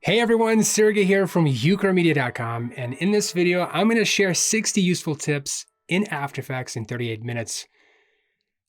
Hey everyone, Sergey here from ukramedia.com, and in this video, I'm going to share 60 useful tips in After Effects in 38 minutes.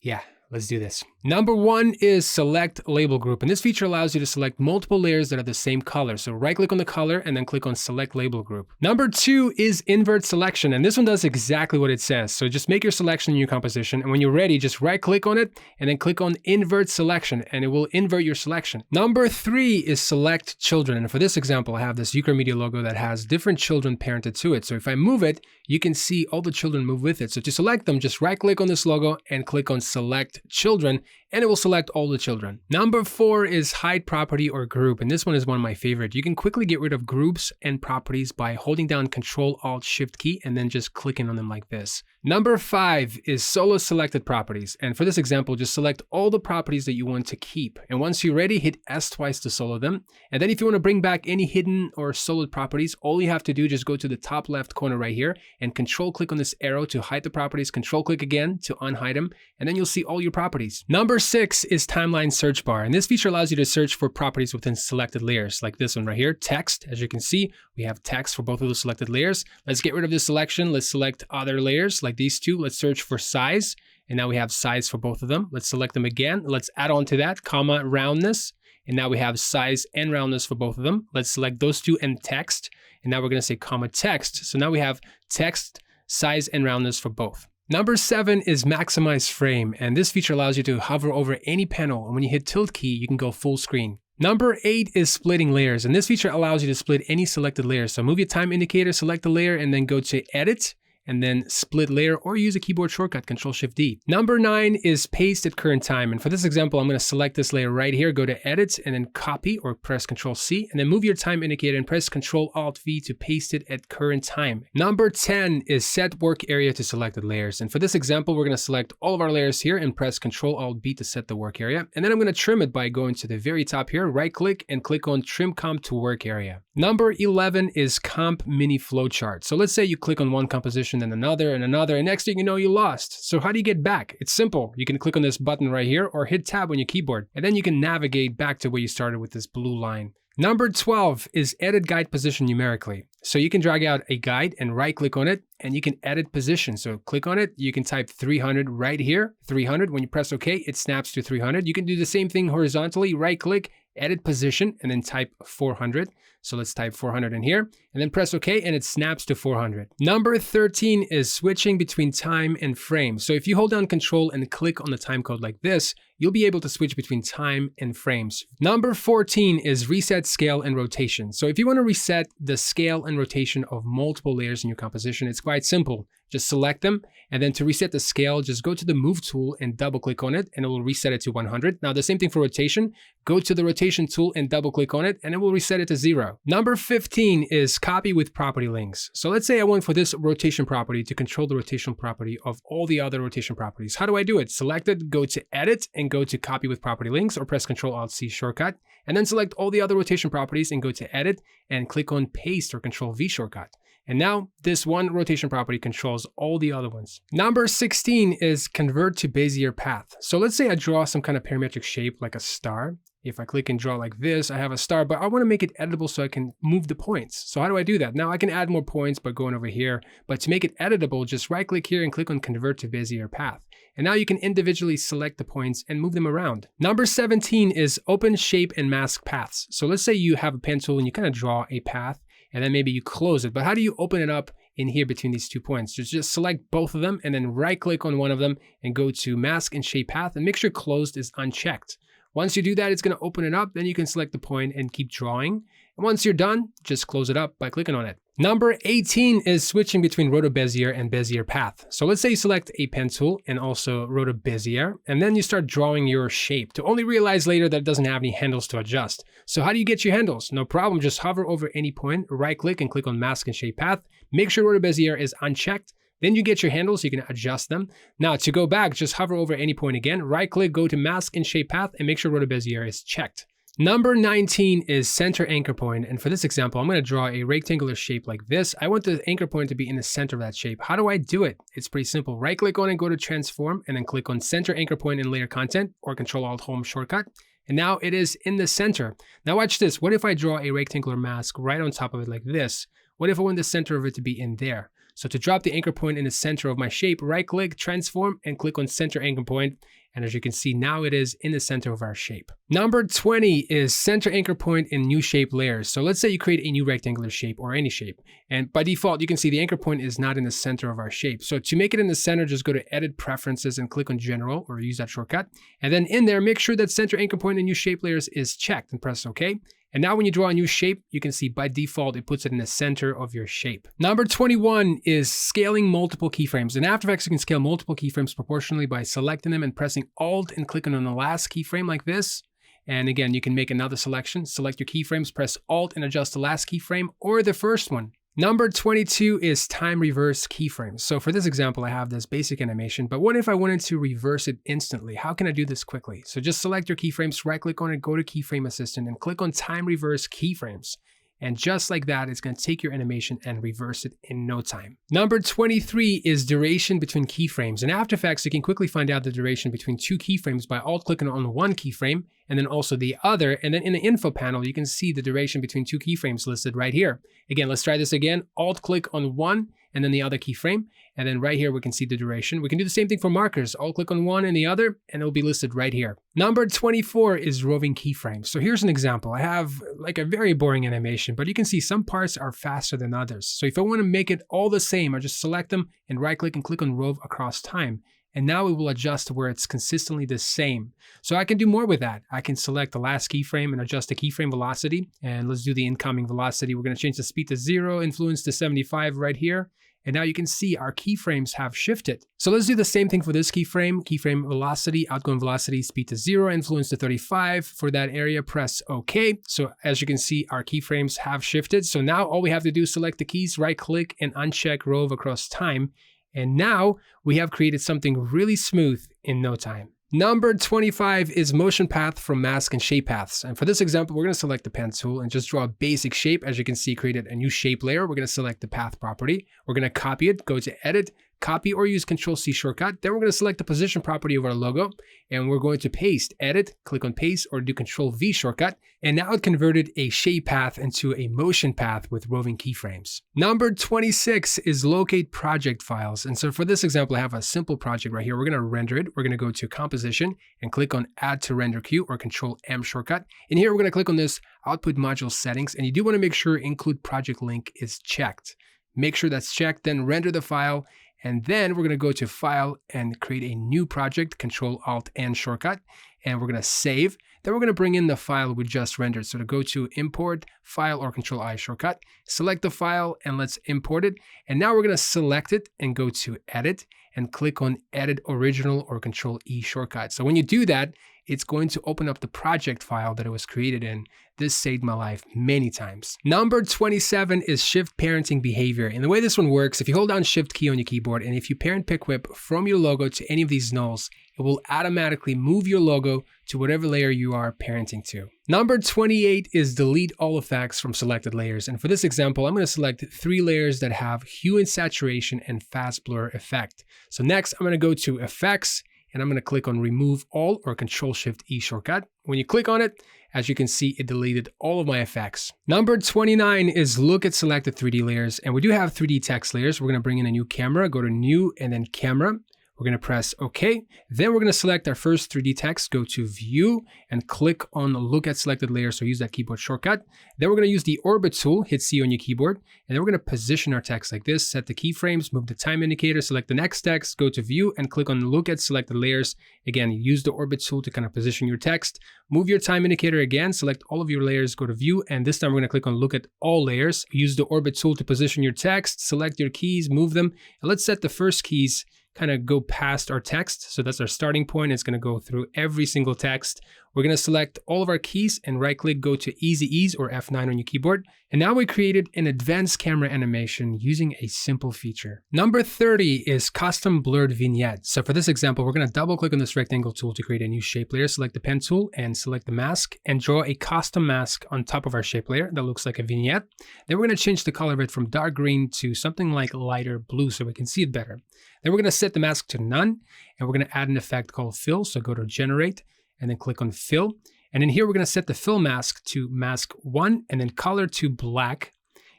Yeah, let's do this. Number one is select label group, and this feature allows you to select multiple layers that are the same color. So right click on the color and then click on select label group. Number two is invert selection, and this one does exactly what it says. So just make your selection in your composition, and when you're ready, just right click on it and then click on invert selection, and it will invert your selection. Number three is select children, and for this example, I have this Ukramedia logo that has different children parented to it. So if I move it, you can see all the children move with it. So to select them, just right click on this logo and click on select children, and it will select all the children. Number four is hide property or group, and this one is one of my favorite. You can quickly get rid of groups and properties by holding down Control-Alt-Shift key and then just clicking on them like this. Number five is solo selected properties, and for this example, just select all the properties that you want to keep. And once you're ready, hit S twice to solo them. And then if you want to bring back any hidden or soloed properties, all you have to do, just go to the top left corner right here and control click on this arrow to hide the properties, control click again to unhide them, and then you'll see all your properties. Number six is timeline search bar, and this feature allows you to search for properties within selected layers, like this one right here, text. As you can see, we have text for both of those selected layers. Let's get rid of this selection. Let's select other layers like these two. Let's search for size, and now we have size for both of them. Let's select them again. Let's add on to that, comma, roundness, and now we have size and roundness for both of them. Let's select those two and text, and now we're going to say comma text. So now we have text, size, and roundness for both. Number seven is maximize frame, and this feature allows you to hover over any panel, and when you hit tilt key, you can go full screen. Number eight is splitting layers, and this feature allows you to split any selected layer. So move your time indicator, select the layer, and then go to edit, and then split layer, or use a keyboard shortcut, Control-Shift-D. Number nine is paste at current time. And for this example, I'm going to select this layer right here, go to edit, and then copy or press Control-C, and then move your time indicator and press Control-Alt-V to paste it at current time. Number 10 is set work area to selected layers. And for this example, we're going to select all of our layers here and press Control-Alt-B to set the work area. And then I'm going to trim it by going to the very top here, right click and click on Trim Comp to Work Area. Number 11 is Comp Mini-Flowchart. So let's say you click on one composition, then another, and next thing you know, you lost. So how do you get back? It's simple. You can click on this button right here or hit tab on your keyboard, and then you can navigate back to where you started with this blue line. Number 12 is edit guide position numerically. So you can drag out a guide and right click on it, and you can edit position. So click on it, you can type 300 right here, 300. When you press OK, it snaps to 300. You can do the same thing horizontally, right click, edit position, and then type 400. So let's type 400 in here, and then press OK, and it snaps to 400. Number 13 is switching between time and frame. So if you hold down Control and click on the time code like this, you'll be able to switch between time and frames. Number 14 is reset scale and rotation. So if you want to reset the scale and rotation of multiple layers in your composition, it's quite simple. Just select them, and then to reset the scale, just go to the Move tool and double click on it, and it will reset it to 100. Now the same thing for rotation. Go to the Rotation tool and double click on it, and it will reset it to 0. Number 15 is copy with property links. So let's say I want for this rotation property to control the rotation property of all the other rotation properties. How do I do it? Select it, go to Edit, and go to Copy with Property Links, or press Control-Alt-C shortcut, and then select all the other rotation properties and go to Edit and click on Paste or Control-V shortcut. And now this one rotation property controls all the other ones. Number 16 is convert to Bezier path. So let's say I draw some kind of parametric shape like a star. If I click and draw like this, I have a star, but I want to make it editable so I can move the points. So how do I do that? Now I can add more points by going over here, but to make it editable, just right click here and click on convert to Bezier path. And now you can individually select the points and move them around. Number 17 is open shape and mask paths. So let's say you have a pen tool and you kind of draw a path, and then maybe you close it. But how do you open it up in here between these 2 points? Just select both of them and then right click on one of them and go to mask and shape path and make sure closed is unchecked. Once you do that, it's going to open it up. Then you can select the point and keep drawing. And once you're done, just close it up by clicking on it. Number 18 is switching between RotoBezier and Bezier path. So let's say you select a pen tool and also RotoBezier, and then you start drawing your shape to only realize later that it doesn't have any handles to adjust. So how do you get your handles? No problem, just hover over any point, right click and click on mask and shape path. Make sure RotoBezier is unchecked. Then you get your handles, you can adjust them. Now to go back, just hover over any point again, right click, go to mask and shape path, and make sure RotoBezier is checked. Number 19 is center anchor point, and for this example, I'm going to draw a rectangular shape like this. I want the anchor point to be in the center of that shape. How do I do it? It's pretty simple. Right click on it, go to transform, and then click on center anchor point in layer content, or Control-Alt-Home shortcut. and now it is in the center. Now watch this. What if I draw a rectangular mask right on top of it like this? What if I want the center of it to be in there? So to drop the anchor point in the center of my shape, right-click, transform, and click on center anchor point. And as you can see, now it is in the center of our shape. Number 20 is center anchor point in new shape layers. So let's say you create a new rectangular shape or any shape. And by default, you can see the anchor point is not in the center of our shape. So to make it in the center, just go to Edit Preferences and click on General, or use that shortcut. And then in there, make sure that center anchor point in new shape layers is checked and press OK. And now when you draw a new shape, you can see by default, it puts it in the center of your shape. Number 21 is scaling multiple keyframes. In After Effects, you can scale multiple keyframes proportionally by selecting them and pressing Alt and clicking on the last keyframe like this. And again, you can make another selection. Select your keyframes, press Alt and adjust the last keyframe or the first one. Number 22 is Time-Reverse Keyframes. So for this example, I have this basic animation, but what if I wanted to reverse it instantly? How can I do this quickly? So just select your keyframes, right-click on it, go to Keyframe Assistant, and click on Time-Reverse Keyframes. And just like that, it's going to take your animation and reverse it in no time. Number 23 is duration between keyframes. In After Effects, you can quickly find out the duration between two keyframes by alt-clicking on one keyframe and then also the other. And then in the info panel, you can see the duration between two keyframes listed right here. Again, let's try this again. Alt-click on one and then the other keyframe. And then right here, we can see the duration. We can do the same thing for markers. Alt-click on one and the other, and it'll be listed right here. Number 24 is Roving Keyframes. So here's an example. I have like a very boring animation, but you can see some parts are faster than others. So if I want to make it all the same, I just select them and right-click and click on Rove across time. And now it will adjust to where it's consistently the same. So I can do more with that. I can select the last keyframe and adjust the keyframe velocity. And let's do the incoming velocity. We're going to change the speed to 0, influence to 75 right here. And now you can see our keyframes have shifted. So let's do the same thing for this keyframe. Keyframe velocity, outgoing velocity, speed to 0, influence to 35. For that area, press OK. So as you can see, our keyframes have shifted. So now all we have to do is select the keys, right-click, and uncheck Rove across time. And now we have created something really smooth in no time. Number 25 is motion path from mask and shape paths. And for this example, we're going to select the pen tool and just draw a basic shape. As you can see, created a new shape layer. We're going to select the path property. We're going to copy it, go to Edit, copy, or use Control-C shortcut. Then we're going to select the position property of our logo, and we're going to paste, edit, click on paste, or do Control-V shortcut. And now it converted a shape path into a motion path with roving keyframes. Number 26 is locate project files. And so for this example, I have a simple project right here. We're going to render it. We're going to go to Composition and click on Add to Render Queue or Control-M shortcut. And here we're going to click on this Output Module Settings. And you do want to make sure Include Project Link is checked. Make sure that's checked, then render the file. And then we're going to go to File and create a new project, Control-Alt-N shortcut, and we're going to save. Then we're going to bring in the file we just rendered. So to go to Import, File, or Control-I shortcut, select the file and let's import it. And now we're going to select it and go to Edit and click on Edit Original or Control-E shortcut. So when you do that, it's going to open up the project file that it was created in. This saved my life many times. Number 27 is Shift+Parenting Behavior. And the way this one works, if you hold down Shift key on your keyboard and if you parent pick whip from your logo to any of these nulls, it will automatically move your logo to whatever layer you are parenting to. Number 28 is delete all effects from selected layers. And for this example, I'm going to select 3 layers that have hue and saturation and fast blur effect. So next, I'm going to go to Effects, and I'm going to click on Remove All or Control-Shift-E shortcut. When you click on it, as you can see, it deleted all of my effects. Number 29 is look at selected 3D layers. And we do have 3D text layers. We're going to bring in a new camera, go to New and then Camera. We're going to press OK. Then we're going to select our first 3D text, go to View and click on Look at Selected Layer. So use that keyboard shortcut. Then we're going to use the Orbit tool, hit C on your keyboard. And then we're going to position our text like this, set the keyframes, move the time indicator, select the next text, go to View and click on Look at Selected Layers. Again, use the Orbit tool to kind of position your text. Move your time indicator again, select all of your layers, go to View. And this time we're going to click on Look at All Layers. Use the Orbit tool to position your text, select your keys, move them. And let's set the first keys kind of go past our text. So that's our starting point. It's going to go through every single text. We're going to select all of our keys and right click, go to Easy Ease or F9 on your keyboard. And now we created an advanced camera animation using a simple feature. Number 30 is custom blurred vignette. So for this example, we're going to double click on this rectangle tool to create a new shape layer, select the pen tool and select the mask and draw a custom mask on top of our shape layer that looks like a vignette. Then we're going to change the color of it from dark green to something like lighter blue so we can see it better. Then we're going to set the mask to none and we're going to add an effect called fill. So go to Generate and then click on Fill. And in here, we're going to set the fill mask to mask 1 and then color to black.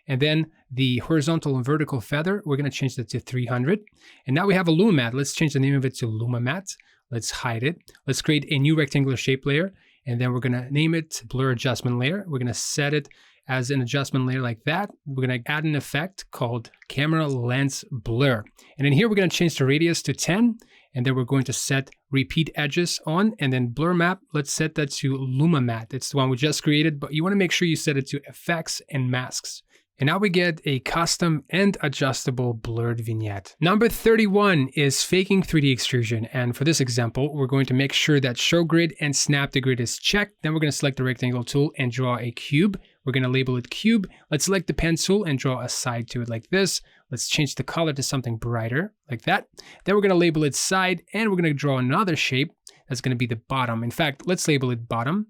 And then the horizontal and vertical feather, we're going to change that to 300. And now we have a Luma Matte. Let's change the name of it to Luma Matte. Let's hide it. Let's create a new rectangular shape layer. And then we're going to name it Blur Adjustment Layer. We're going to set it as an adjustment layer like that. We're going to add an effect called Camera Lens Blur. And in here, we're going to change the radius to 10. And then we're going to set repeat edges on, and then blur map, let's set that to Luma Matte. It's the one we just created, but you want to make sure you set it to effects and masks. And now we get a custom and adjustable blurred vignette. Number 31 is faking 3D extrusion. And for this example, we're going to make sure that show grid and snap to grid is checked. Then we're going to select the rectangle tool and draw a cube. We're going to label it cube. Let's select the pen tool and draw a side to it like this. Let's change the color to something brighter like that. Then we're going to label it side, and we're going to draw another shape that's going to be the bottom. In fact, let's label it bottom.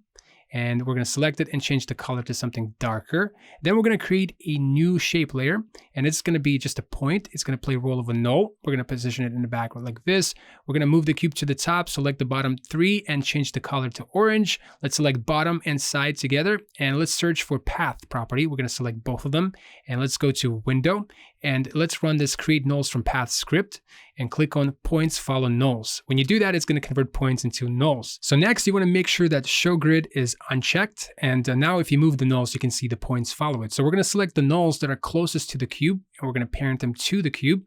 And we're going to select it and change the color to something darker. Then we're going to create a new shape layer, and it's going to be just a point. It's going to play role of a null. We're going to position it in the background like this. We're going to move the cube to the top, select the bottom 3 and change the color to orange. Let's select bottom and side together, and let's search for path property. We're going to select both of them, and let's go to window, and let's run this create nulls from path script and click on points follow nulls. When you do that, it's going to convert points into nulls. So next, you want to make sure that show grid is unchecked. And now if you move the nulls, you can see the points follow it. So we're going to select the nulls that are closest to the cube, and we're going to parent them to the cube.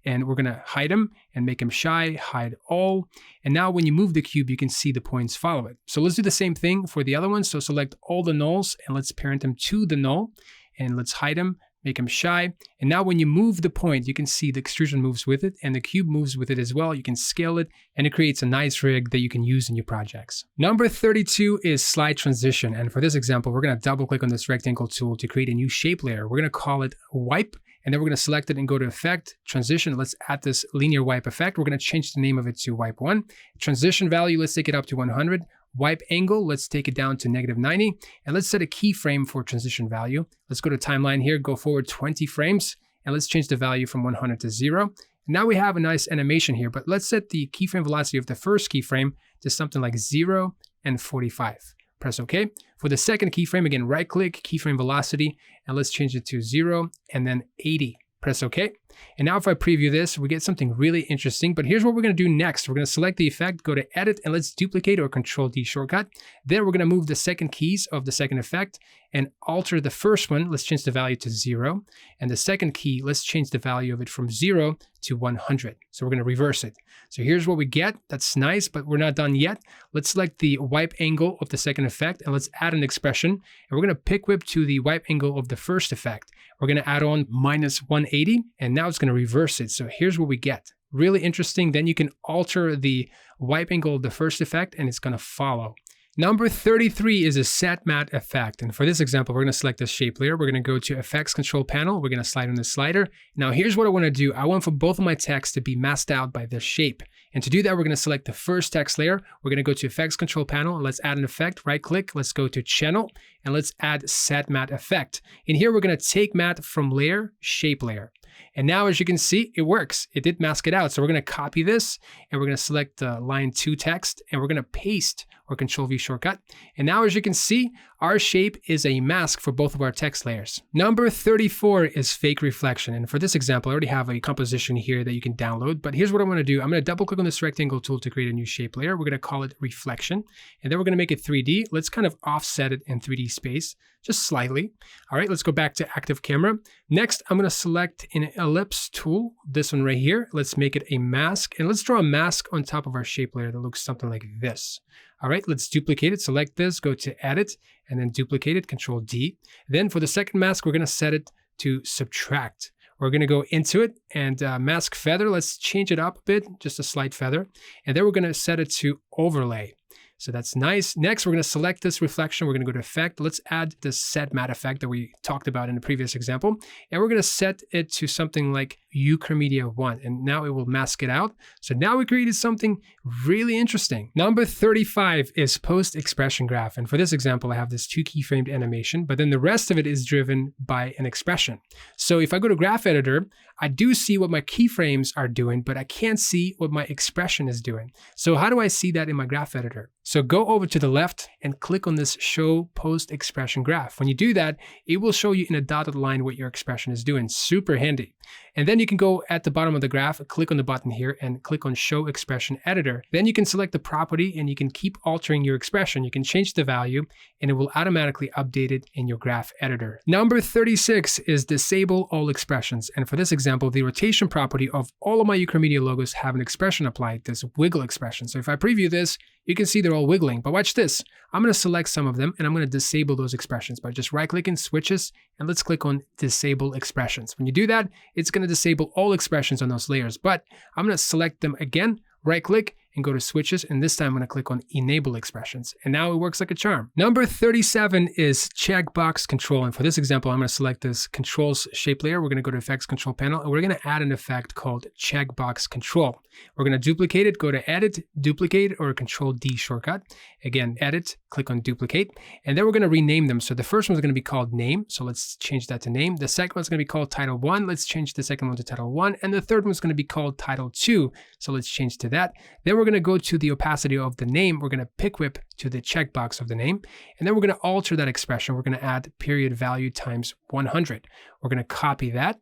And we're going to hide them and make them shy, hide all. And now when you move the cube, you can see the points follow it. So let's do the same thing for the other ones. So select all the nulls and let's parent them to the null. And let's hide them, make them shy. And now when you move the point, you can see the extrusion moves with it and the cube moves with it as well. You can scale it and it creates a nice rig that you can use in your projects. Number 32 is slide transition. And for this example, we're going to double click on this rectangle tool to create a new shape layer. We're going to call it wipe. And then we're going to select it and go to effect, transition. Let's add this linear wipe effect. We're going to change the name of it to wipe 1. Transition value, let's take it up to 100. Wipe angle, let's take it down to -90. And let's set a keyframe for transition value. Let's go to timeline here, go forward 20 frames, and let's change the value from 100 to 0. And now we have a nice animation here, but let's set the keyframe velocity of the first keyframe to something like 0 and 45. Press OK. For the second keyframe, again, right click, keyframe velocity, and let's change it to 0 and then 80. Press OK. And now if I preview this, we get something really interesting. But here's what we're going to do next. We're going to select the effect, go to edit, and let's duplicate or Control D shortcut. Then we're going to move the second keys of the second effect and alter the first one. Let's change the value to 0. And the second key, let's change the value of it from 0 to 100. So we're going to reverse it. So here's what we get. That's nice, but we're not done yet. Let's select the wipe angle of the second effect and let's add an expression. And we're going to pick whip to the wipe angle of the first effect. We're going to add on -180, and now it's going to reverse it. So here's what we get. Really interesting. Then you can alter the wipe angle of the first effect and it's going to follow. Number 33 is a set matte effect. And for this example, we're going to select this shape layer. We're going to go to effects control panel. We're going to slide on the slider. Now here's what I want to do. I want for both of my text to be masked out by this shape. And to do that, we're going to select the first text layer. We're going to go to effects control panel and let's add an effect. Right click. Let's go to channel and let's add set matte effect. In here, we're going to take matte from layer, shape layer. And now, as you can see, it works. It did mask it out. So we're going to copy this and we're going to select line 2 text and we're going to paste or Control V shortcut. And now, as you can see, our shape is a mask for both of our text layers. Number 34 is fake reflection. And for this example, I already have a composition here that you can download. But here's what I'm going to do. I'm going to double click on this rectangle tool to create a new shape layer. We're going to call it reflection. And then we're going to make it 3D. Let's kind of offset it in 3D space, just slightly. All right, let's go back to active camera. Next, I'm going to select an ellipse tool, this one right here. Let's make it a mask. And let's draw a mask on top of our shape layer that looks something like this. All right, let's duplicate it. Select this, go to edit, and then duplicate it, Control D. Then for the second mask, we're going to set it to subtract. We're going to go into it and mask feather. Let's change it up a bit, just a slight feather. And then we're going to set it to overlay. So that's nice. Next, we're going to select this reflection. We're going to go to effect. Let's add this set matte effect that we talked about in the previous example. And we're going to set it to something like ukramedia 1. And now it will mask it out. So now we created something really interesting. Number 35 is post expression graph. And for this example, I have this 2 keyframed animation, but then the rest of it is driven by an expression. So if I go to graph editor, I do see what my keyframes are doing, but I can't see what my expression is doing. So how do I see that in my graph editor? So go over to the left and click on this Show Post Expression Graph. When you do that, it will show you in a dotted line what your expression is doing. Super handy. And then you can go at the bottom of the graph, click on the button here and click on Show Expression Editor. Then you can select the property and you can keep altering your expression. You can change the value and it will automatically update it in your graph editor. Number 36 is Disable All Expressions. And for this example, the rotation property of all of my Ukramedia logos have an expression applied, this wiggle expression. So if I preview this, you can see they're all wiggling, but watch this. I'm going to select some of them and I'm going to disable those expressions by just right-clicking switches and let's click on Disable Expressions. When you do that, it's going to disable all expressions on those layers, but I'm going to select them again, right-click and go to switches, and this time I'm going to click on Enable Expressions, and now it works like a charm. Number 37 is Checkbox Control, and for this example, I'm going to select this Controls shape layer. We're going to go to Effects Control Panel, and we're going to add an effect called Checkbox Control. We're going to duplicate it, go to Edit, Duplicate, or Control D shortcut. Again, Edit, click on Duplicate, and then we're going to rename them. So the first one's going to be called Name, so let's change that to Name. The second one's going to be called Title 1. Let's change the second one to Title 1, and the third one's going to be called Title 2. So let's change to that. Then we're going to go to the opacity of the name. We're going to pick whip to the checkbox of the name, and then we're going to alter that expression. We're going to add period value times 100. We're going to copy that,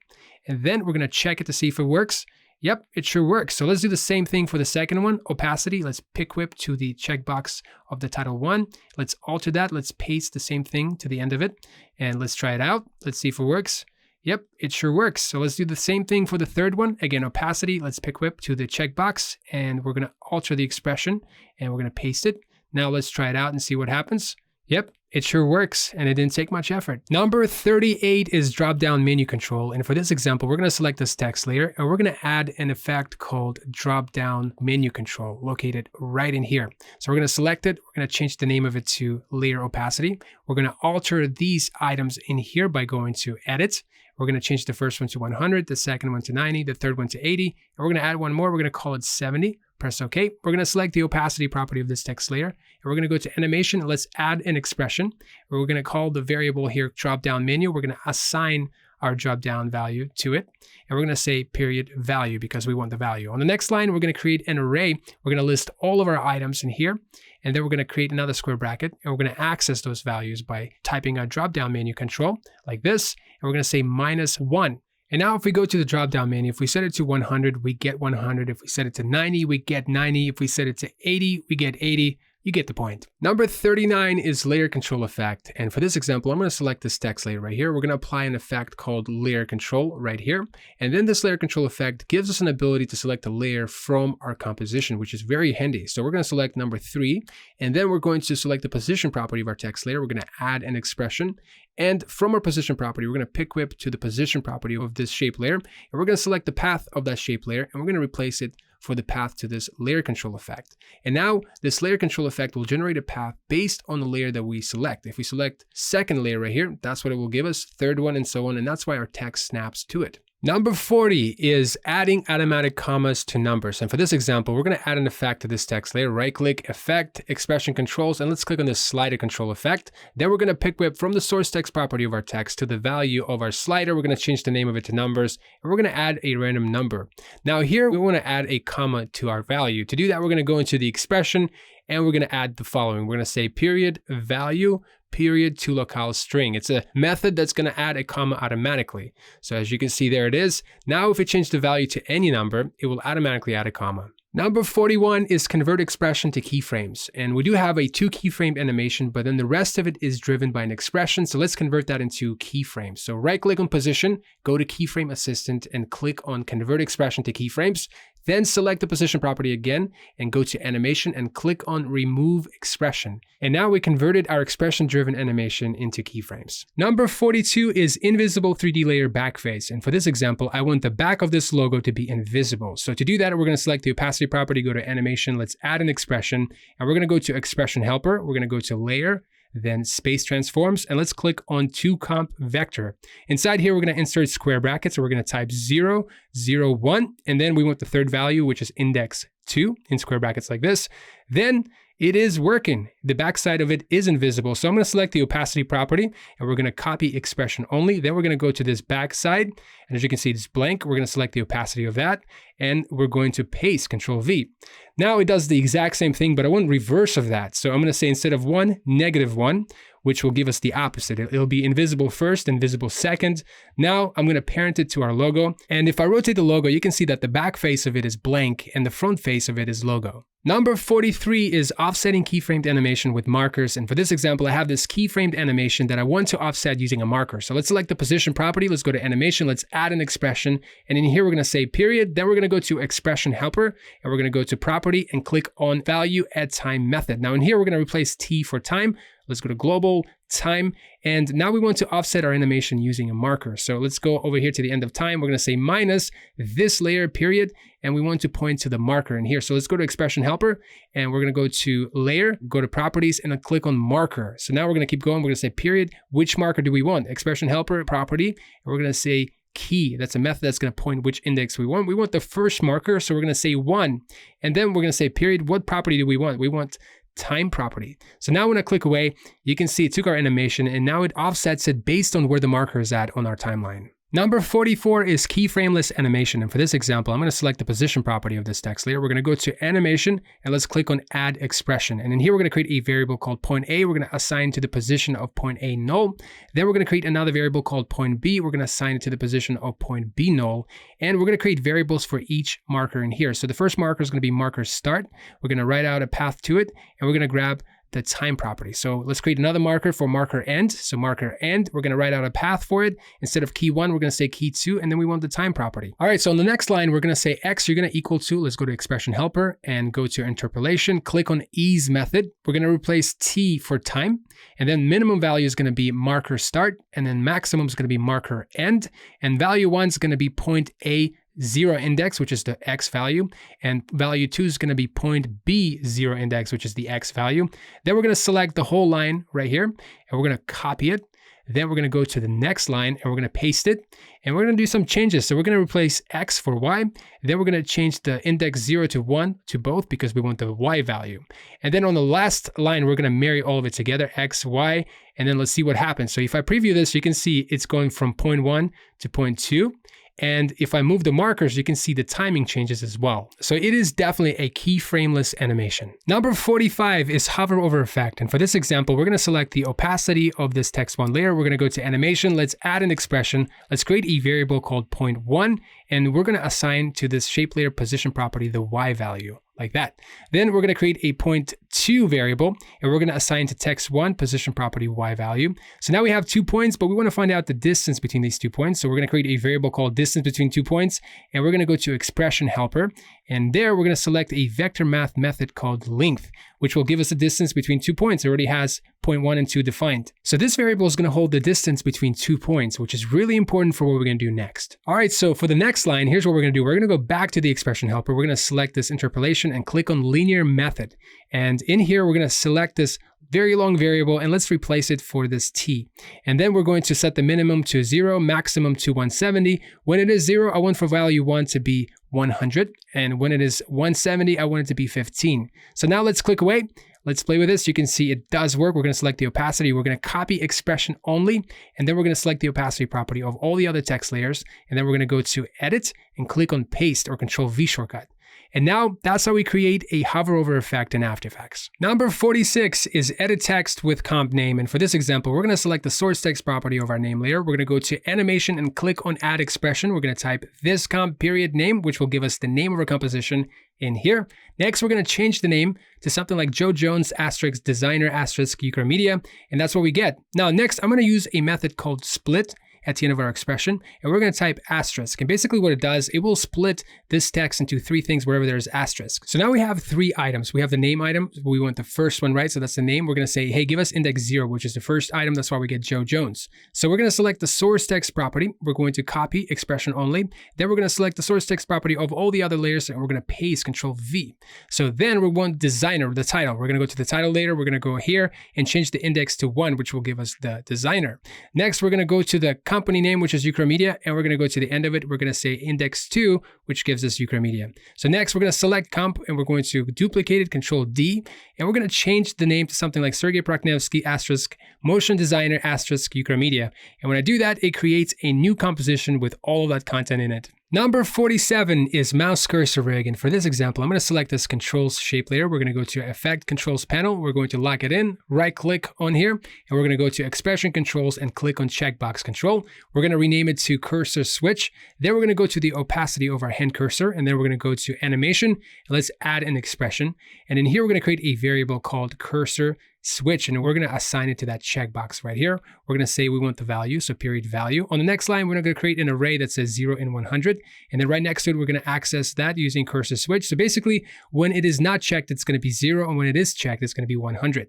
and then we're going to check it to see if it works. Yep, it sure works. So let's do the same thing for the second one. Opacity, let's pick whip to the checkbox of the Title 1. Let's alter that. Let's paste the same thing to the end of it, and let's try it out. Let's see if it works. Yep, it sure works. So let's do the same thing for the third one. Again, opacity, let's pick whip to the checkbox, and we're going to alter the expression, and we're going to paste it. Now let's try it out and see what happens. Yep, it sure works, and it didn't take much effort. Number 38 is Dropdown Menu Control, and for this example, we're going to select this text layer, and we're going to add an effect called Dropdown Menu Control, located right in here. So we're going to select it, we're going to change the name of it to Layer Opacity. We're going to alter these items in here by going to Edit. We're going to change the first one to 100, the second one to 90, the third one to 80, and we're going to add one more. We're going to call it 70. Press OK. We're going to select the opacity property of this text layer, and we're going to go to Animation, and let's add an expression. We're going to call the variable here Dropdown Menu. We're going to assign our drop-down value to it, and we're going to say period value because we want the value. On the next line, we're going to create an array. We're going to list all of our items in here, and then we're going to create another square bracket, and we're going to access those values by typing our drop-down menu control like this, and we're going to say -1. And now if we go to the drop-down menu, if we set it to 100, we get 100. If we set it to 90, we get 90. If we set it to 80, we get 80. You get the point. Number 39 is Layer Control Effect. And for this example, I'm going to select this text layer right here. We're going to apply an effect called Layer Control right here. And then this Layer Control Effect gives us an ability to select a layer from our composition, which is very handy. So we're going to select number 3, and then we're going to select the position property of our text layer. We're going to add an expression. And from our position property, we're going to pick whip to the position property of this shape layer. And we're going to select the path of that shape layer, and we're going to replace it for the path to this layer control effect. And now this layer control effect will generate a path based on the layer that we select. If we select second layer right here, that's what it will give us, third one, and so on. And that's why our text snaps to it. Number 40 is adding automatic commas to numbers. And for this example, we're going to add an effect to this text layer. Right click, Effect, Expression Controls, and let's click on this Slider Control effect. Then we're going to pick whip from the source text property of our text to the value of our slider. We're going to change the name of it to numbers, and we're going to add a random number. Now here, we want to add a comma to our value. To do that, we're going to go into the expression, and we're going to add the following. We're going to say period value period to locale string. It's a method that's going to add a comma automatically. So as you can see, there it is. Now if we change the value to any number, it will automatically add a comma. Number 41 is convert expression to keyframes. And we do have a 2 keyframe animation, but then the rest of it is driven by an expression. So let's convert that into keyframes. So right click on position, go to keyframe assistant and click on convert expression to keyframes. Then select the position property again and go to animation and click on remove expression. And now we converted our expression driven animation into keyframes. Number 42 is invisible 3D layer backface. And for this example, I want the back of this logo to be invisible. So to do that, we're going to select the opacity property, go to animation, let's add an expression, and we're going to go to expression helper. We're going to go to layer, then space transforms, and let's click on to comp vector. Inside here, we're going to insert square brackets. So we're going to type 0, 0, 1, and then we want the third value, which is index 2 in square brackets like this. Then it is working. The backside of it is invisible. So I'm going to select the opacity property and we're going to copy expression only. Then we're going to go to this backside. And as you can see, it's blank. We're going to select the opacity of that and we're going to paste, Control V. Now it does the exact same thing, but I want reverse of that. So I'm going to say instead of 1, -1, which will give us the opposite. It'll be invisible first, invisible second. Now I'm going to parent it to our logo. And if I rotate the logo, you can see that the back face of it is blank and the front face of it is logo. Number 43 is offsetting keyframed animation with markers. And for this example, I have this keyframed animation that I want to offset using a marker. So let's select the position property. Let's go to animation. Let's add an expression. And in here, we're going to say period. Then we're going to go to expression helper and we're going to go to property and click on value add time method. Now in here, we're going to replace T for time. Let's go to global time. And now we want to offset our animation using a marker. So let's go over here to the end of time. We're going to say minus this layer period. And we want to point to the marker in here. So let's go to expression helper and we're going to go to layer, go to properties and then click on marker. So now we're going to keep going. We're going to say period. Which marker do we want? Expression helper property. And we're going to say key. That's a method that's going to point which index we want. We want the first marker. So we're going to say 1. And then we're going to say period. What property do we want? We want time property. So now when I click away, you can see it took our animation and now it offsets it based on where the marker is at on our timeline. Number 44 is keyframe-less animation. And for this example, I'm going to select the position property of this text layer. We're going to go to animation and let's click on add expression. And in here, we're going to create a variable called point A. We're going to assign to the position of point A null. Then we're going to create another variable called point B. We're going to assign it to the position of point B null. And we're going to create variables for each marker in here. So the first marker is going to be marker start. We're going to write out a path to it and we're going to grab the time property. So let's create another marker for marker end. So marker end, we're going to write out a path for it. Instead of key 1, we're going to say key 2, and then we want the time property. All right, so on the next line, we're going to say X, you're going to equal to, let's go to expression helper and go to interpolation, click on ease method. We're going to replace T for time, and then minimum value is going to be marker start, and then maximum is going to be marker end, and value 1 is going to be point A 0 index, which is the X value, and value 2 is going to be point B 0 index, which is the X value. Then we're going to select the whole line right here, and we're going to copy it. Then we're going to go to the next line and we're going to paste it. And we're going to do some changes. So we're going to replace X for Y. Then we're going to change the index 0 to 1 to both because we want the Y value. And then on the last line, we're going to marry all of it together, X, Y, and then let's see what happens. So if I preview this, you can see it's going from point 1 to point 2. And if I move the markers, you can see the timing changes as well. So it is definitely a keyframe-less animation. Number 45 is hover over effect. And for this example, we're going to select the opacity of this text 1 layer. We're going to go to animation. Let's add an expression. Let's create a variable called point 1. And we're going to assign to this shape layer position property the Y value. Like that. Then we're going to create a point 2 variable and we're going to assign to text 1 position property Y value. So now we have 2 points, but we want to find out the distance between these 2 points. So we're going to create a variable called distance between 2 points and we're going to go to expression helper. And there we're going to select a vector math method called length, which will give us the distance between 2 points. It already has point 1 and 2 defined. So this variable is going to hold the distance between 2 points, which is really important for what we're going to do next. All right, so for the next line, here's what we're going to do. We're going to go back to the expression helper. We're going to select this interpolation and click on linear method. And in here, we're going to select this very long variable and let's replace it for this T. And then we're going to set the minimum to 0, maximum to 170. When it is 0, I want for value 1 to be 100. And when it is 170, I want it to be 15. So now let's click away. Let's play with this. You can see it does work. We're going to select the opacity. We're going to copy expression only. And then we're going to select the opacity property of all the other text layers. And then we're going to go to edit and click on paste or Control V shortcut. And now that's how we create a hover over effect in After Effects. Number 46 is edit text with comp name. And for this example, we're going to select the source text property of our name layer. We're going to go to animation and click on add expression. We're going to type this comp period name, which will give us the name of our composition in here. Next, we're going to change the name to something like Joe Jones * designer * ukramedia. And that's what we get. Now, next, I'm going to use a method called split at the end of our expression, and we're going to type asterisk. And basically what it does, it will split this text into 3 things wherever there's asterisk. So now we have 3 items. We have the name item. We want the first one, right? So that's the name. We're going to say, hey, give us index 0, which is the first item. That's why we get Joe Jones. So we're going to select the source text property. We're going to copy expression only. Then we're going to select the source text property of all the other layers, and we're going to paste Control V. So then we want designer, the title. We're going to go to the title later. We're going to go here and change the index to 1, which will give us the designer. Next, we're going to go to the company name, which is Ukramedia, and we're going to go to the end of it. We're going to say index 2, which gives us Ukramedia. So next, we're going to select comp, and we're going to duplicate it, Control D, and we're going to change the name to something like Sergey Prakhnevsky asterisk motion designer asterisk Ukramedia. And when I do that, it creates a new composition with all of that content in it. Number 47 is mouse cursor rig. And for this example, I'm going to select this controls shape layer. We're going to go to Effect Controls panel. We're going to lock it in, right click on here, and we're going to go to Expression Controls and click on Checkbox Control. We're going to rename it to Cursor Switch. Then we're going to go to the opacity of our hand cursor, and then we're going to go to Animation, and let's add an expression. And in here, we're going to create a variable called Cursor Switch, and we're going to assign it to that checkbox right here. We're going to say we want the value, so period value. On the next line, we're going to create an array that says 0 and 100, and then right next to it, we're going to access that using cursor switch. So basically, when it is not checked, it's going to be 0, and when it is checked, it's going to be 100.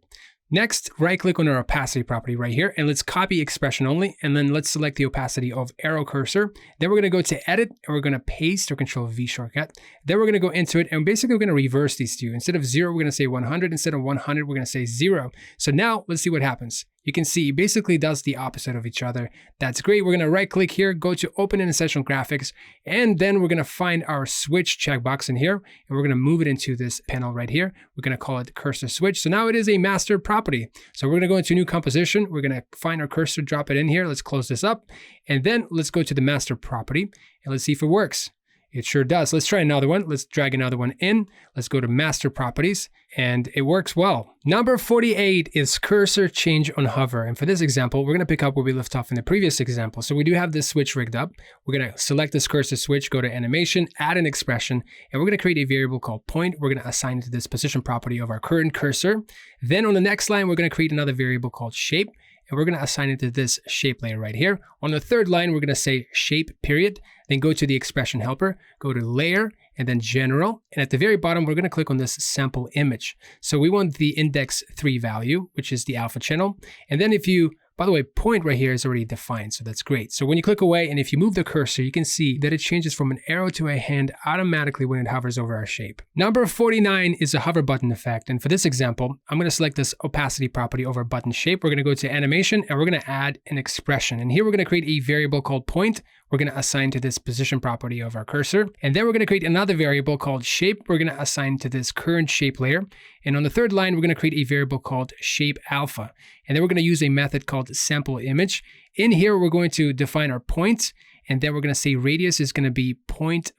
Next, right click on our opacity property right here, and let's copy expression only, and then let's select the opacity of arrow cursor. Then we're going to go to edit, and we're going to paste or Control V shortcut. Then we're going to go into it, and basically we're going to reverse these two. Instead of 0, we're going to say 100. Instead of 100, we're going to say 0. So now let's see what happens. You can see it basically does the opposite of each other. That's great. We're going to right click here, go to open in Essential Graphics, and then we're going to find our switch checkbox in here, and we're going to move it into this panel right here. We're going to call it cursor switch. So now it is a master property. So we're going to go into new composition. We're going to find our cursor, drop it in here. Let's close this up. And then let's go to the master property, and let's see if it works. It sure does. Let's try another one. Let's drag another one in. Let's go to master properties, and it works well. Number 48 is cursor change on hover. And for this example, we're going to pick up where we left off in the previous example. So we do have this switch rigged up. We're going to select this cursor switch, go to animation, add an expression, and we're going to create a variable called point. We're going to assign it to this position property of our current cursor. Then on the next line, we're going to create another variable called shape, and we're going to assign it to this shape layer right here. On the third line, we're going to say shape period, then go to the expression helper, go to layer, and then general. And at the very bottom, we're going to click on this sample image. So we want the index 3 value, which is the alpha channel. And then if you, by the way, point right here is already defined, so that's great. So when you click away, and if you move the cursor, you can see that it changes from an arrow to a hand automatically when it hovers over our shape. Number 49 is a hover button effect. And for this example, I'm going to select this opacity property over button shape. We're going to go to animation, and we're going to add an expression. And here we're going to create a variable called point. We're going to assign to this position property of our cursor. And then we're going to create another variable called shape. We're going to assign to this current shape layer. And on the third line, we're going to create a variable called shape alpha. And then we're going to use a method called sample image. In here, we're going to define our points. And then we're going to say radius is going to be 0.5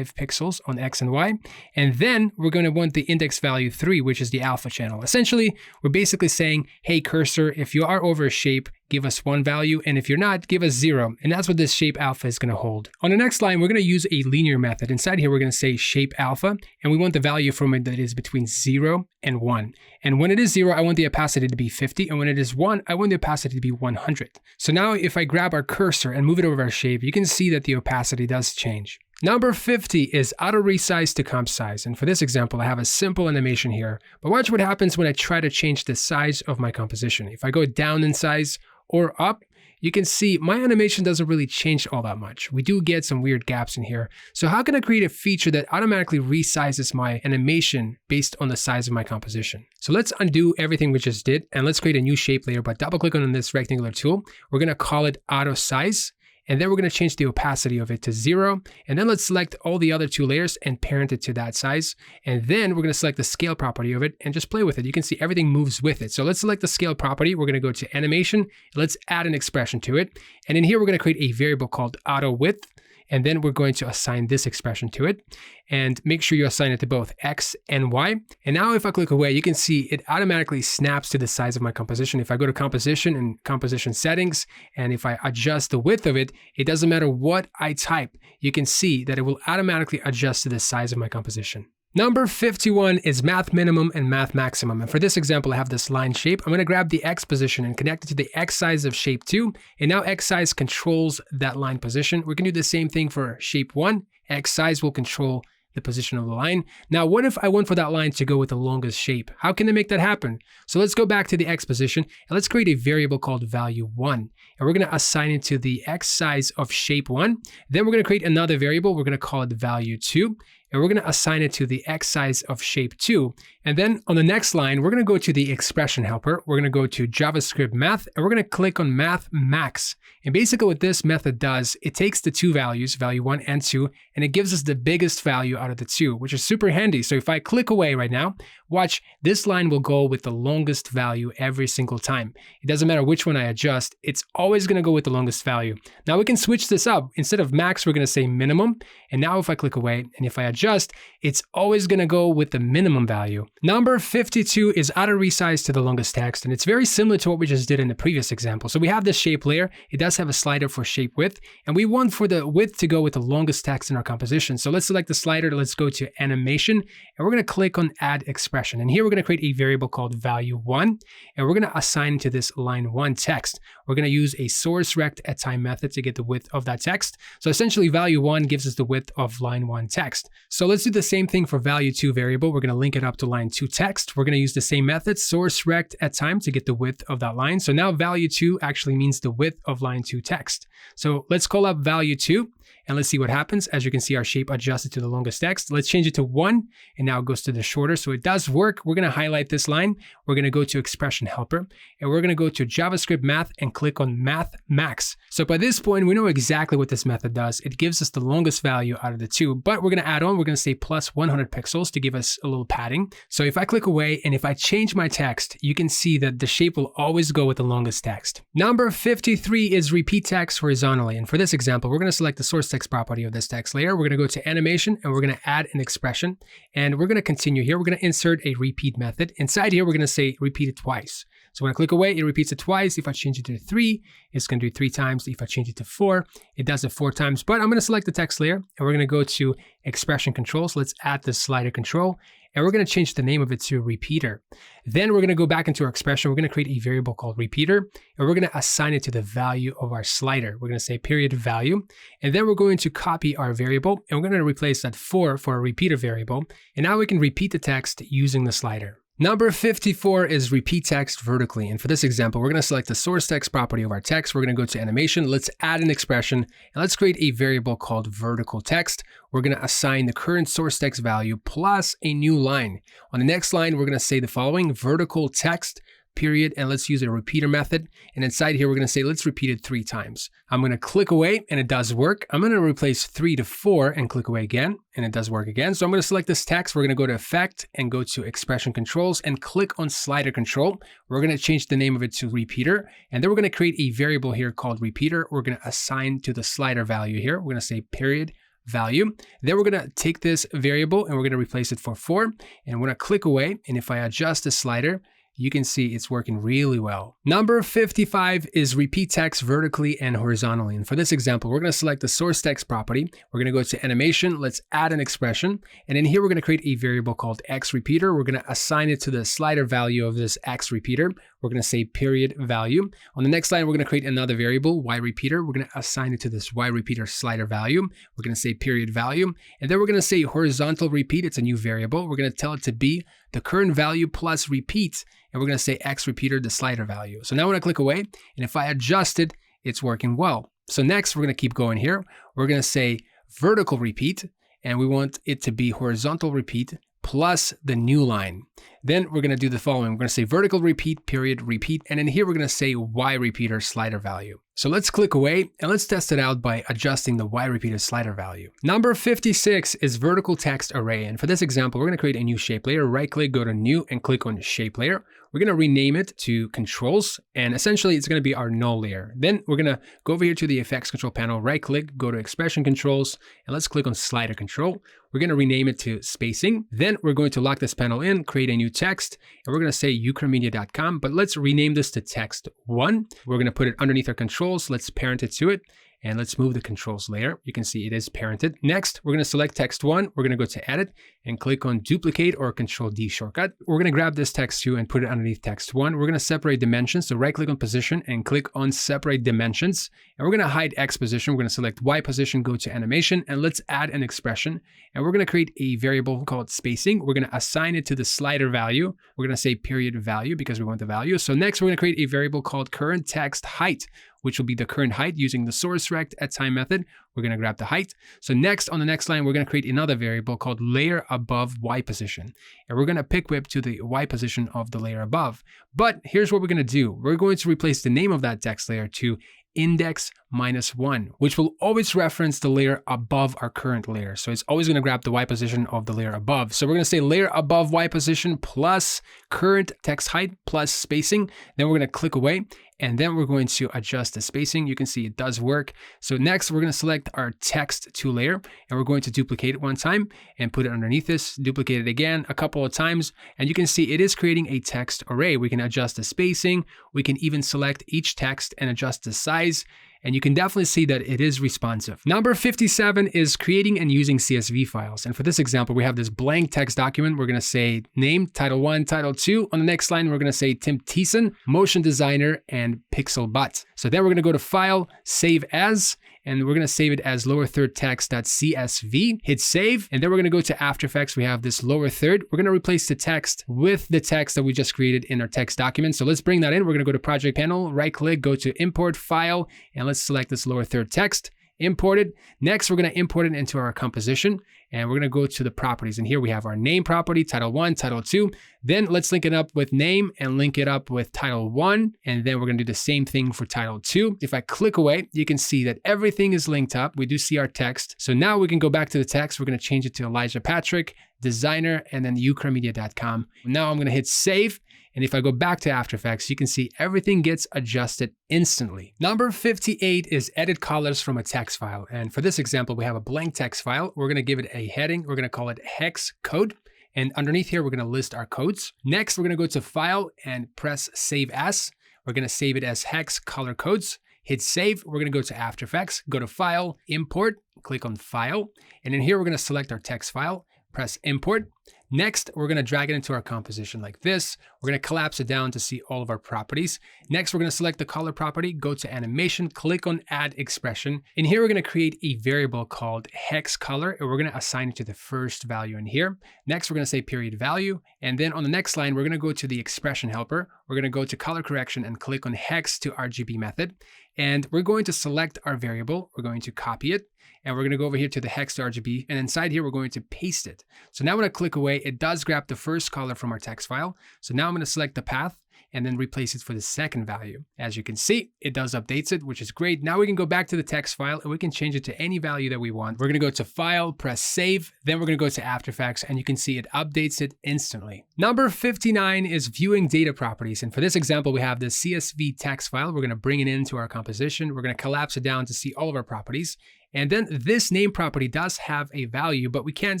pixels on X and Y. And then we're going to want the index value 3, which is the alpha channel. Essentially, we're basically saying, hey, cursor, if you are over a shape, give us 1 value. And if you're not, give us 0. And that's what this shape alpha is going to hold. On the next line, we're going to use a linear method. Inside here, we're going to say shape alpha. And we want the value from it that is between 0 and 1. And when it is 0, I want the opacity to be 50. And when it is 1, I want the opacity to be 100. So now if I grab our cursor and move it over our shape, you can see that the opacity does change. Number 50 is Auto-Resize to comp size. And for this example, I have a simple animation here. But watch what happens when I try to change the size of my composition. If I go down in size or up, you can see my animation doesn't really change all that much. We do get some weird gaps in here. So how can I create a feature that automatically resizes my animation based on the size of my composition? So let's undo everything we just did, and let's create a new shape layer, but double click on this rectangular tool. We're going to call it Auto-Size. And then we're going to change the opacity of it to 0. And then let's select all the other 2 layers and parent it to that size. And then we're going to select the scale property of it and just play with it. You can see everything moves with it. So let's select the scale property. We're going to go to animation. Let's add an expression to it. And in here, we're going to create a variable called auto width. And then we're going to assign this expression to it. And make sure you assign it to both X and Y. And now if I click away, you can see it automatically snaps to the size of my composition. If I go to composition and composition settings, and if I adjust the width of it, it doesn't matter what I type, you can see that it will automatically adjust to the size of my composition. Number 51 is Math Minimum and Math Maximum. And for this example, I have this line shape. I'm going to grab the X position and connect it to the X size of shape 2. And now X size controls that line position. We can do the same thing for shape 1. X size will control the position of the line. Now, what if I want for that line to go with the longest shape? How can I make that happen? So let's go back to the X position and let's create a variable called value 1. And we're going to assign it to the X size of shape 1. Then we're going to create another variable. We're going to call it value 2. and we're going to assign it to the X size of shape 2. And then on the next line, we're going to go to the expression helper. We're going to go to JavaScript Math, and we're going to click on Math.Max. And basically what this method does, it takes the two values, value 1 and 2, and it gives us the biggest value out of the two, which is super handy. So if I click away right now, watch, this line will go with the longest value every single time. It doesn't matter which one I adjust, it's always going to go with the longest value. Now we can switch this up. Instead of max, we're going to say minimum. And now if I click away and if I adjust, it's always going to go with the minimum value. Number 52 is Auto-Resize to the longest text. And it's very similar to what we just did in the previous example. So we have this shape layer. It does have a slider for shape width. And we want for the width to go with the longest text in our composition. So let's select the slider. Let's go to animation. And we're going to click on add expression. And here we're going to create a variable called value1. And we're going to assign to this line 1 text. We're going to use a sourceRect@time method to get the width of that text. So essentially value1 gives us the width of line 1 text. So let's do the same thing for value2 variable. We're going to link it up to line 2 text. We're going to use the same method, sourceRect@time, to get the width of that line. So now value2 actually means the width of line 2 text. So let's call up value2 and let's see what happens. As you can see, our shape adjusted to the longest text. Let's change it to 1 and now it goes to the shorter. So it does work. We're going to highlight this line. We're going to go to expression helper and we're going to go to JavaScript Math and click on Math.Max. So by this point, we know exactly what this method does. It gives us the longest value out of the two, but we're going to add on, we're going to say plus 100 pixels to give us a little padding. So if I click away and if I change my text, you can see that the shape will always go with the longest text. Number 53 is repeat text horizontally. And for this example, we're going to select the source text property of this text layer. We're going to go to animation and we're going to add an expression and we're going to continue here. We're going to insert a repeat method. Inside here, we're going to say repeat it twice. So when I click away, it repeats it twice. If I change it to 3, it's going to do 3 times. If I change it to 4, it does it 4 times. But I'm going to select the text layer and we're going to go to expression controls. Let's add the slider control and we're going to change the name of it to repeater. Then we're going to go back into our expression. We're going to create a variable called repeater and we're going to assign it to the value of our slider. We're going to say period value. And then we're going to copy our variable and we're going to replace that 4 for a repeater variable. And now we can repeat the text using the slider. Number 54 is repeat text vertically. And for this example, we're going to select the source text property of our text. We're going to go to animation. Let's add an expression and let's create a variable called vertical text. We're going to assign the current source text value plus a new line. On the next line, we're going to say the following: vertical text period, and let's use a repeater method. And inside here, we're going to say, let's repeat it 3 times. I'm going to click away and it does work. I'm going to replace 3 to 4 and click away again, and it does work again. So I'm going to select this text. We're going to go to effect and go to expression controls and click on slider control. We're going to change the name of it to repeater. And then we're going to create a variable here called repeater. We're going to assign to the slider value here. We're going to say period value. Then we're going to take this variable and we're going to replace it for 4. And we're going to click away. And if I adjust the slider, you can see it's working really well. Number 55 is repeat text vertically and horizontally. And for this example, we're going to select the source text property. We're going to go to animation. Let's add an expression. And in here, we're going to create a variable called X repeater. We're going to assign it to the slider value of this X repeater. We're going to say period value. On the next line, we're going to create another variable, Y repeater. We're going to assign it to this Y repeater slider value. We're going to say period value. And then we're going to say horizontal repeat. It's a new variable. We're going to tell it to be the current value plus repeat. And we're going to say X repeater, the slider value. So now when I click away, and if I adjust it, it's working well. So next, we're going to keep going here. We're going to say vertical repeat, and we want it to be horizontal repeat plus the new line. Then we're going to do the following. We're going to say vertical repeat, period, repeat. And in here, we're going to say Y repeater slider value. So let's click away and let's test it out by adjusting the Y repeater slider value. Number 56 is vertical text array. And for this example, we're going to create a new shape layer. Right click, go to new and click on shape layer. We're going to rename it to controls. And essentially it's going to be our null layer. Then we're going to go over here to the effects control panel, right click, go to expression controls, and let's click on slider control. We're going to rename it to spacing. Then we're going to lock this panel in, create a new text, and we're going to say ukramedia.com, but let's rename this to text1. We're going to put it underneath our controls. Let's parent it to it. And let's move the controls layer. You can see it is parented. Next, we're going to select text1. We're going to go to edit and click on duplicate or Control D shortcut. We're going to grab this text2 and put it underneath text1. We're going to separate dimensions. So right click on position and click on separate dimensions. And we're going to hide X position. We're going to select Y position, go to animation, and let's add an expression. And we're going to create a variable called spacing. We're going to assign it to the slider value. We're going to say period value because we want the value. So next, we're going to create a variable called current text height. which will be the current height using the source rect at time method. We're going to grab the height. So next, on the next line, we're going to create another variable called layer above y position. And we're going to pick whip to the y position of the layer above. But here's what we're going to do. We're going to replace the name of that text layer to index -1, which will always reference the layer above our current layer. So it's always going to grab the y position of the layer above. So we're going to say layer above y position plus current text height plus spacing. Then we're going to click away, and then we're going to adjust the spacing. You can see it does work. So next, we're going to select our text to layer, and we're going to duplicate it one time and put it underneath this, duplicate it again a couple of times, and you can see it is creating a text array. We can adjust the spacing. We can even select each text and adjust the size. And you can definitely see that it is responsive. Number 57 is creating and using CSV files. And for this example, we have this blank text document. We're going to say name, title 1, title 2. On the next line, we're going to say Tim Thiessen, motion designer, and pixel butt. So then we're going to go to File, Save As, and we're going to save it as lower third text.csv. Hit save, and then we're going to go to After Effects. We have this lower third. We're going to replace the text with the text that we just created in our text document. So let's bring that in. We're going to go to Project Panel, right click, go to Import File, and let's select this lower third text. Import it. Next, we're going to import it into our composition, and we're going to go to the properties. And here we have our name property, title 1, title 2. Then let's link it up with name and link it up with title 1. And then we're going to do the same thing for title 2. If I click away, you can see that everything is linked up. We do see our text. So now we can go back to the text. We're going to change it to Elijah Patrick, designer, and then ukramedia.com. Now I'm going to hit save. And if I go back to After Effects, you can see everything gets adjusted instantly. Number 58 is edit colors from a text file. And for this example, we have a blank text file. We're going to give it a heading. We're going to call it hex code. And underneath here, we're going to list our codes. Next, we're going to go to File and press Save As. We're going to save it as hex color codes. Hit save. We're going to go to After Effects, go to File, Import, click on File. And in here, we're going to select our text file, press Import. Next, we're going to drag it into our composition like this. We're going to collapse it down to see all of our properties. Next, we're going to select the color property, go to animation, click on add expression. And here we're going to create a variable called hex color, and we're going to assign it to the first value in here. Next, we're going to say period value. And then on the next line, we're going to go to the expression helper. We're going to go to color correction and click on hex to RGB method. And we're going to select our variable. We're going to copy it. And we're going to go over here to the hex to RGB, and inside here, we're going to paste it. So now when I click away, it does grab the first color from our text file. So now I'm going to select the path and then replace it for the second value. As you can see, it does updates it, which is great. Now we can go back to the text file and we can change it to any value that we want. We're going to go to File, press Save. Then we're going to go to After Effects, and you can see it updates it instantly. Number 59 is viewing data properties. And for this example, we have the CSV text file. We're going to bring it into our composition. We're going to collapse it down to see all of our properties. And then this name property does have a value, but we can't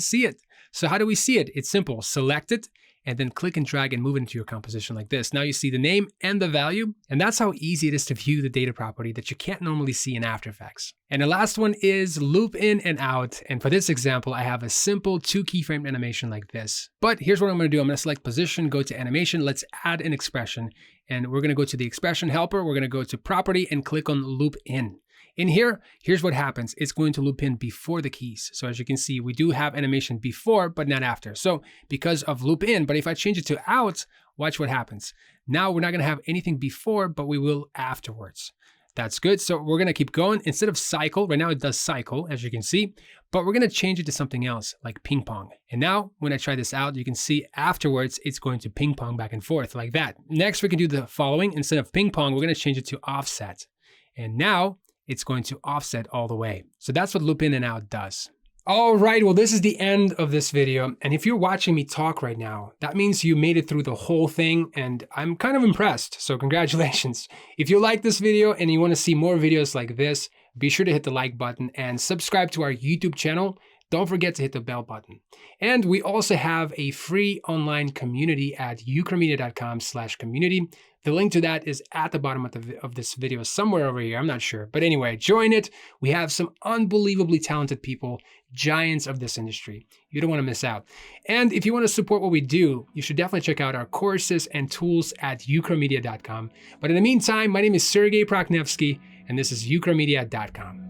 see it. So how do we see it? It's simple. Select it and then click and drag and move it into your composition like this. Now you see the name and the value, and that's how easy it is to view the data property that you can't normally see in After Effects. And the last one is loop in and out. And for this example, I have a simple 2 keyframe animation like this. But here's what I'm going to do. I'm going to select position, go to animation. Let's add an expression. And we're going to go to the expression helper. We're going to go to property and click on loop in. In here, here's what happens. It's going to loop in before the keys. So as you can see, we do have animation before, but not after. So because of loop in, but if I change it to out, watch what happens. Now we're not going to have anything before, but we will afterwards. That's good. So we're going to keep going. Instead of cycle, right now it does cycle, as you can see, but we're going to change it to something else like ping pong. And now when I try this out, you can see afterwards, it's going to ping pong back and forth like that. Next, we can do the following. Instead of ping pong, we're going to change it to offset. And now it's going to offset all the way. So that's what loop in and out does. All right, well, this is the end of this video. And if you're watching me talk right now, that means you made it through the whole thing, and I'm kind of impressed. So congratulations. If you like this video and you want to see more videos like this, be sure to hit the like button and subscribe to our YouTube channel. Don't forget to hit the bell button. And we also have a free online community at ukramedia.com/community. The link to that is at the bottom of this video, somewhere over here. I'm not sure. But anyway, join it. We have some unbelievably talented people, giants of this industry. You don't want to miss out. And if you want to support what we do, you should definitely check out our courses and tools at ukramedia.com. But in the meantime, my name is Sergey Prakhnevsky, and this is ukramedia.com.